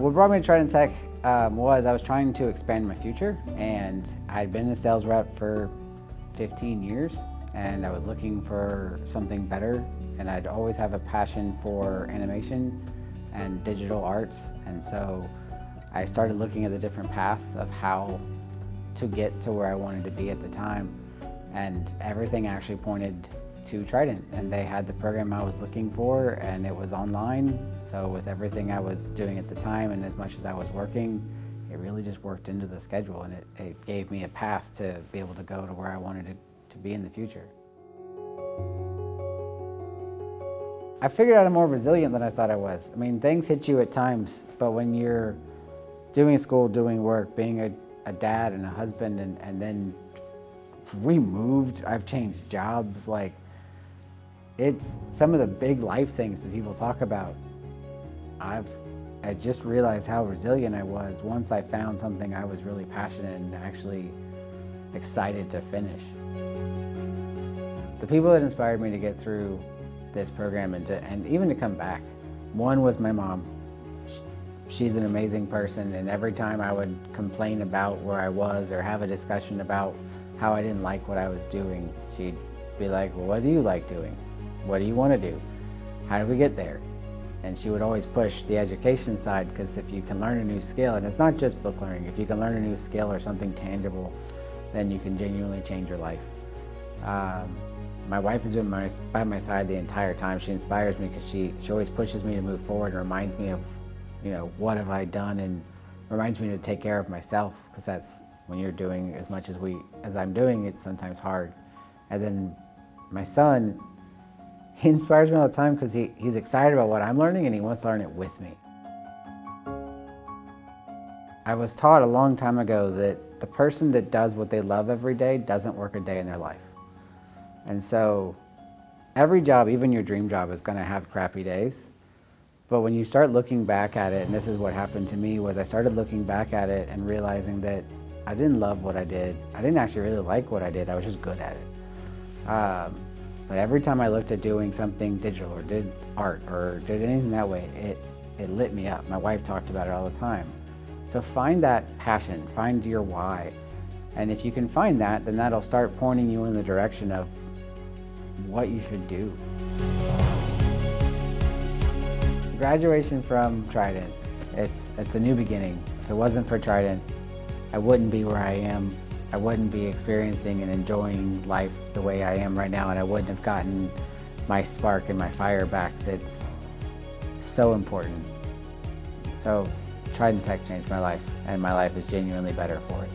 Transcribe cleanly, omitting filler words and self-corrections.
What brought me to Trident Tech was I was trying to expand my future, and I'd been a sales rep for 15 years, and I was looking for something better, and I'd always have a passion for animation and digital arts, and so I started looking at the different paths of how to get to where I wanted to be at the time, and everything actually pointed to Trident, and they had the program I was looking for, and it was online. So with everything I was doing at the time and as much as I was working, it really just worked into the schedule, and it gave me a path to be able to go to where I wanted to be in the future. I figured out I'm more resilient than I thought I was. I mean, things hit you at times, but when you're doing school, doing work, being a dad and a husband, and then we moved, I've changed jobs, like, it's some of the big life things that people talk about. I just realized how resilient I was once I found something I was really passionate and actually excited to finish. The people that inspired me to get through this program and even to come back, one was my mom. She's an amazing person, and every time I would complain about where I was or have a discussion about how I didn't like what I was doing, she'd be like, well, what do you like doing? What do you want to do? How do we get there? And she would always push the education side, because if you can learn a new skill, and it's not just book learning, if you can learn a new skill or something tangible, then you can genuinely change your life. My wife has been by my side the entire time. She inspires me because she always pushes me to move forward and reminds me of, what have I done, and reminds me to take care of myself, because that's when you're doing as much as I'm doing, it's sometimes hard. And then my son, he inspires me all the time because he's excited about what I'm learning and he wants to learn it with me. I was taught a long time ago that the person that does what they love every day doesn't work a day in their life. And so every job, even your dream job, is going to have crappy days. But when you start looking back at it, and this is what happened to me, was I started looking back at it and realizing that I didn't love what I did. I didn't actually really like what I did. I was just good at it. But every time I looked at doing something digital or did art or did anything that way, it lit me up. My wife talked about it all the time. So find that passion, find your why. And if you can find that, then that'll start pointing you in the direction of what you should do. Graduation from Trident, it's a new beginning. If it wasn't for Trident, I wouldn't be where I am. I wouldn't be experiencing and enjoying life the way I am right now, and I wouldn't have gotten my spark and my fire back that's so important. So Trident Tech changed my life, and my life is genuinely better for it.